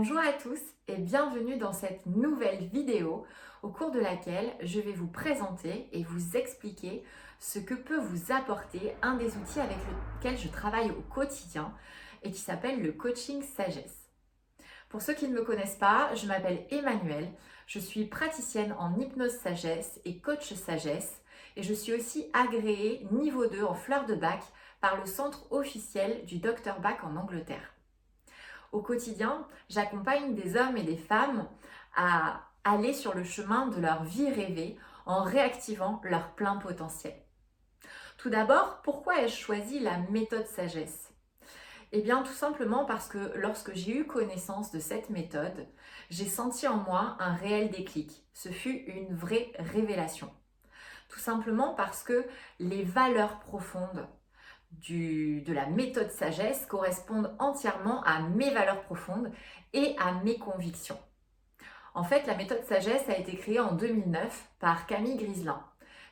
Bonjour à tous et bienvenue dans cette nouvelle vidéo au cours de laquelle je vais vous présenter et vous expliquer ce que peut vous apporter un des outils avec lequel je travaille au quotidien et qui s'appelle le coaching sagesse. Pour ceux qui ne me connaissent pas, je m'appelle Emmanuelle, je suis praticienne en hypnose sagesse et coach sagesse et je suis aussi agréée niveau 2 en fleur de bac par le centre officiel du Dr Bach en Angleterre. Au quotidien, j'accompagne des hommes et des femmes à aller sur le chemin de leur vie rêvée en réactivant leur plein potentiel. Tout d'abord, pourquoi ai-je choisi la méthode sagesse ? Eh bien, tout simplement parce que lorsque j'ai eu connaissance de cette méthode, j'ai senti en moi un réel déclic. Ce fut une vraie révélation. Tout simplement parce que les valeurs profondes de la méthode sagesse correspondent entièrement à mes valeurs profondes et à mes convictions. En fait, la méthode sagesse a été créée en 2009 par Camille Griselin.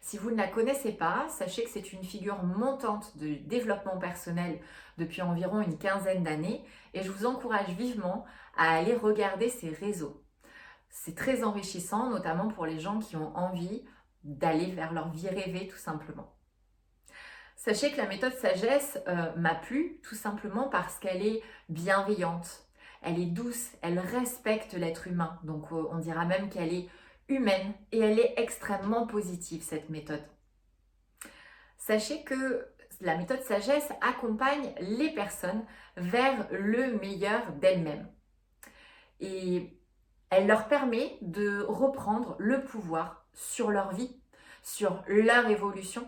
Si vous ne la connaissez pas, sachez que c'est une figure montante de développement personnel depuis environ une quinzaine d'années et je vous encourage vivement à aller regarder ses réseaux. C'est très enrichissant, notamment pour les gens qui ont envie d'aller vers leur vie rêvée tout simplement. Sachez que la méthode sagesse m'a plu tout simplement parce qu'elle est bienveillante, elle est douce, elle respecte l'être humain. Donc on dira même qu'elle est humaine et elle est extrêmement positive cette méthode. Sachez que la méthode sagesse accompagne les personnes vers le meilleur d'elles-mêmes. Et elle leur permet de reprendre le pouvoir sur leur vie, sur leur évolution,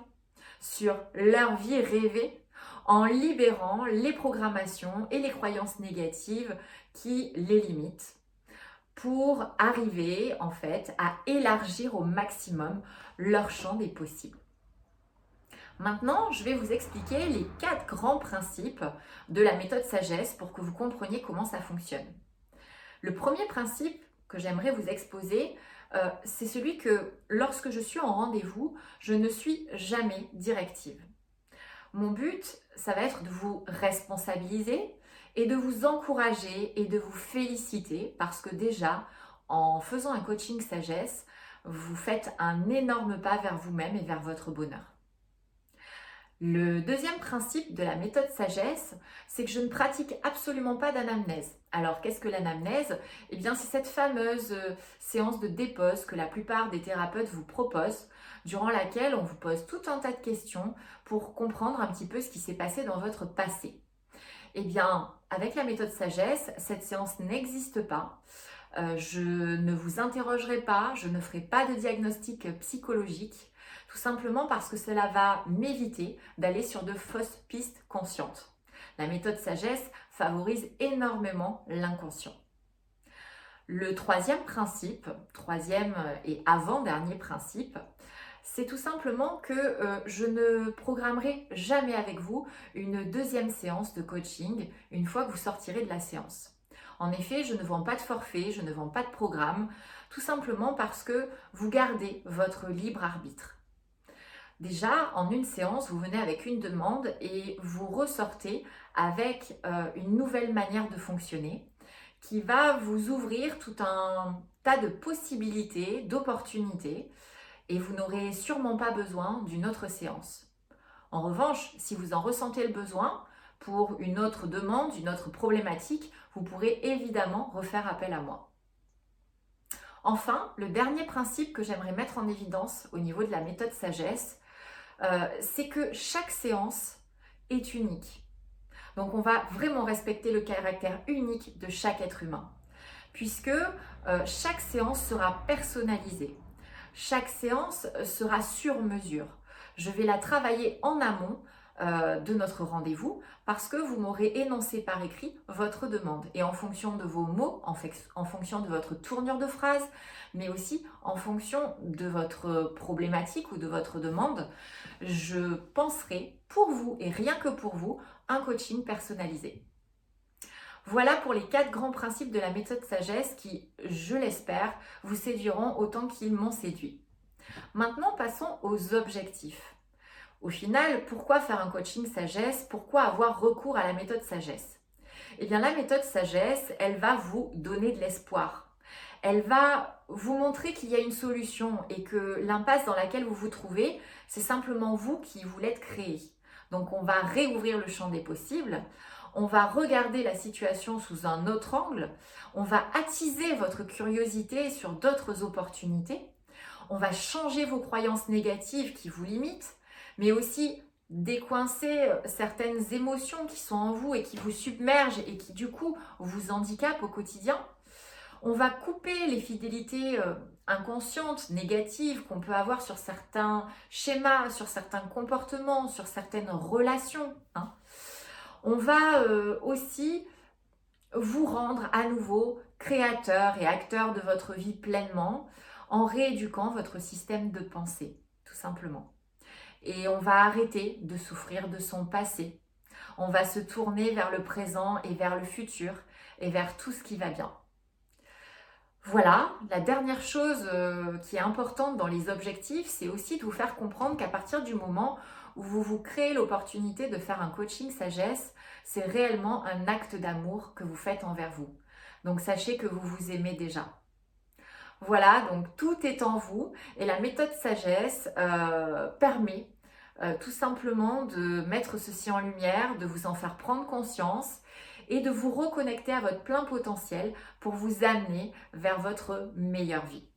sur leur vie rêvée en libérant les programmations et les croyances négatives qui les limitent pour arriver en fait à élargir au maximum leur champ des possibles. Maintenant, je vais vous expliquer les 4 grands principes de la méthode sagesse pour que vous compreniez comment ça fonctionne. Le premier principe que j'aimerais vous exposer, c'est celui que lorsque je suis en rendez-vous, je ne suis jamais directive. Mon but, ça va être de vous responsabiliser et de vous encourager et de vous féliciter parce que déjà, en faisant un coaching sagesse, vous faites un énorme pas vers vous-même et vers votre bonheur. Le deuxième principe de la méthode sagesse, c'est que je ne pratique absolument pas d'anamnèse. Alors, qu'est-ce que l'anamnèse ? Eh bien, c'est cette fameuse séance de dépose que la plupart des thérapeutes vous proposent, durant laquelle on vous pose tout un tas de questions pour comprendre un petit peu ce qui s'est passé dans votre passé. Eh bien, avec la méthode sagesse, cette séance n'existe pas. Je ne vous interrogerai pas, je ne ferai pas de diagnostic psychologique, tout simplement parce que cela va m'éviter d'aller sur de fausses pistes conscientes. La méthode sagesse favorise énormément l'inconscient. Le troisième principe, troisième et avant-dernier principe, c'est tout simplement que je ne programmerai jamais avec vous une deuxième séance de coaching une fois que vous sortirez de la séance. En effet, je ne vends pas de forfait, je ne vends pas de programme, tout simplement parce que vous gardez votre libre arbitre. Déjà, en une séance, vous venez avec une demande et vous ressortez avec une nouvelle manière de fonctionner qui va vous ouvrir tout un tas de possibilités, d'opportunités et vous n'aurez sûrement pas besoin d'une autre séance. En revanche, si vous en ressentez le besoin pour une autre demande, une autre problématique, vous pourrez évidemment refaire appel à moi. Enfin, le dernier principe que j'aimerais mettre en évidence au niveau de la méthode sagesse, c'est que chaque séance est unique. Donc on va vraiment respecter le caractère unique de chaque être humain, puisque chaque séance sera personnalisée. Chaque séance sera sur mesure. Je vais la travailler en amont de notre rendez-vous parce que vous m'aurez énoncé par écrit votre demande et en fonction de vos mots, en fonction de votre tournure de phrase, mais aussi en fonction de votre problématique ou de votre demande, je penserai pour vous et rien que pour vous un coaching personnalisé. Voilà pour les 4 grands principes de la méthode sagesse qui, je l'espère, vous séduiront autant qu'ils m'ont séduit. Maintenant, passons aux objectifs. Au final, pourquoi faire un coaching sagesse ? Pourquoi avoir recours à la méthode sagesse ? Eh bien, la méthode sagesse, elle va vous donner de l'espoir. Elle va vous montrer qu'il y a une solution et que l'impasse dans laquelle vous vous trouvez, c'est simplement vous qui vous l'êtes créée. Donc, on va réouvrir le champ des possibles. On va regarder la situation sous un autre angle. On va attiser votre curiosité sur d'autres opportunités. On va changer vos croyances négatives qui vous limitent, mais aussi décoincer certaines émotions qui sont en vous et qui vous submergent et qui du coup vous handicapent au quotidien. On va couper les fidélités inconscientes, négatives qu'on peut avoir sur certains schémas, sur certains comportements, sur certaines relations. On va aussi vous rendre à nouveau créateur et acteur de votre vie pleinement en rééduquant votre système de pensée, tout simplement. Et on va arrêter de souffrir de son passé. On va se tourner vers le présent et vers le futur et vers tout ce qui va bien. Voilà, la dernière chose qui est importante dans les objectifs, c'est aussi de vous faire comprendre qu'à partir du moment où vous vous créez l'opportunité de faire un coaching sagesse, c'est réellement un acte d'amour que vous faites envers vous. Donc sachez que vous vous aimez déjà. Voilà, donc tout est en vous et la méthode sagesse permet tout simplement de mettre ceci en lumière, de vous en faire prendre conscience et de vous reconnecter à votre plein potentiel pour vous amener vers votre meilleure vie.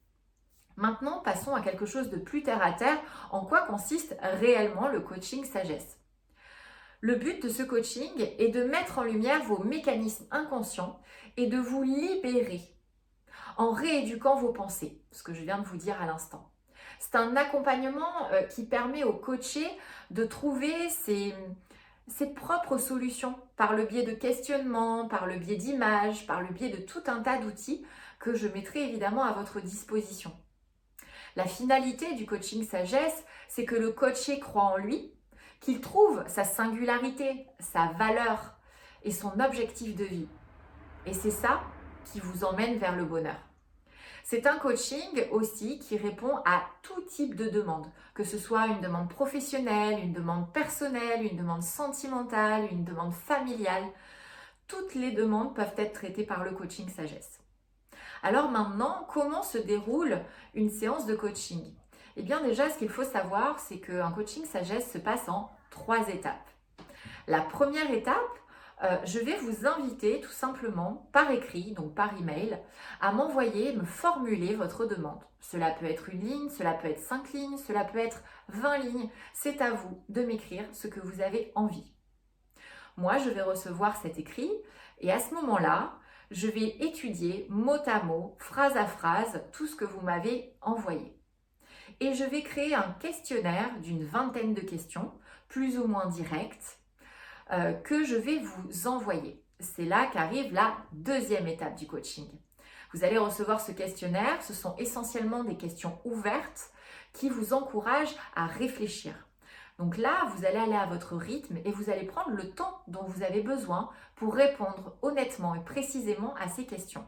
Maintenant, passons à quelque chose de plus terre à terre. En quoi consiste réellement le coaching sagesse ? Le but de ce coaching est de mettre en lumière vos mécanismes inconscients et de vous libérer en rééduquant vos pensées, ce que je viens de vous dire à l'instant. C'est un accompagnement qui permet au coaché de trouver ses propres solutions par le biais de questionnements, par le biais d'images, par le biais de tout un tas d'outils que je mettrai évidemment à votre disposition. La finalité du coaching sagesse, c'est que le coaché croit en lui, qu'il trouve sa singularité, sa valeur et son objectif de vie. Et c'est ça qui vous emmène vers le bonheur. C'est un coaching aussi qui répond à tout type de demande, que ce soit une demande professionnelle, une demande personnelle, une demande sentimentale, une demande familiale. Toutes les demandes peuvent être traitées par le coaching sagesse. Alors maintenant, comment se déroule une séance de coaching ? Eh bien déjà, ce qu'il faut savoir, c'est qu'un coaching sagesse se passe en 3 étapes. La première étape, je vais vous inviter tout simplement par écrit, donc par email, à me formuler votre demande. Cela peut être une ligne, cela peut être 5 lignes, cela peut être 20 lignes. C'est à vous de m'écrire ce que vous avez envie. Moi, je vais recevoir cet écrit et à ce moment-là, je vais étudier mot à mot, phrase à phrase, tout ce que vous m'avez envoyé. Et je vais créer un questionnaire d'une 20aine de questions, plus ou moins directes, que je vais vous envoyer. C'est là qu'arrive la deuxième étape du coaching. Vous allez recevoir ce questionnaire, ce sont essentiellement des questions ouvertes qui vous encouragent à réfléchir. Donc là, vous allez aller à votre rythme et vous allez prendre le temps dont vous avez besoin pour répondre honnêtement et précisément à ces questions.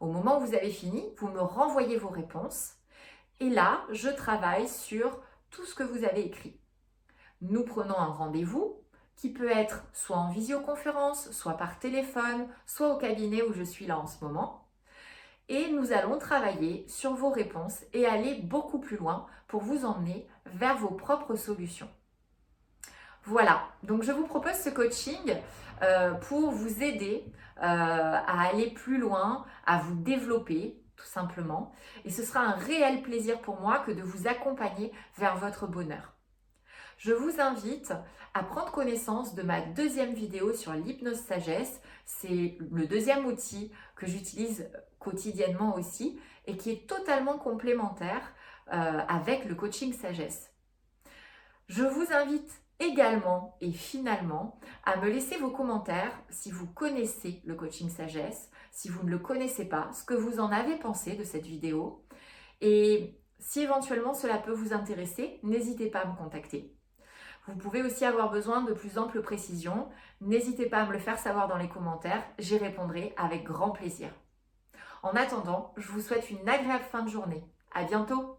Au moment où vous avez fini, vous me renvoyez vos réponses et là, je travaille sur tout ce que vous avez écrit. Nous prenons un rendez-vous qui peut être soit en visioconférence, soit par téléphone, soit au cabinet où je suis là en ce moment. Et nous allons travailler sur vos réponses et aller beaucoup plus loin pour vous emmener vers vos propres solutions. Voilà, donc je vous propose ce coaching pour vous aider à aller plus loin, à vous développer tout simplement. Et ce sera un réel plaisir pour moi que de vous accompagner vers votre bonheur. Je vous invite à prendre connaissance de ma deuxième vidéo sur l'hypnose sagesse. C'est le deuxième outil que j'utilise quotidiennement aussi et qui est totalement complémentaire avec le coaching sagesse. Je vous invite également et finalement à me laisser vos commentaires si vous connaissez le coaching sagesse, si vous ne le connaissez pas, ce que vous en avez pensé de cette vidéo. Et si éventuellement cela peut vous intéresser, n'hésitez pas à me contacter. Vous pouvez aussi avoir besoin de plus amples précisions. N'hésitez pas à me le faire savoir dans les commentaires, j'y répondrai avec grand plaisir. En attendant, je vous souhaite une agréable fin de journée. À bientôt!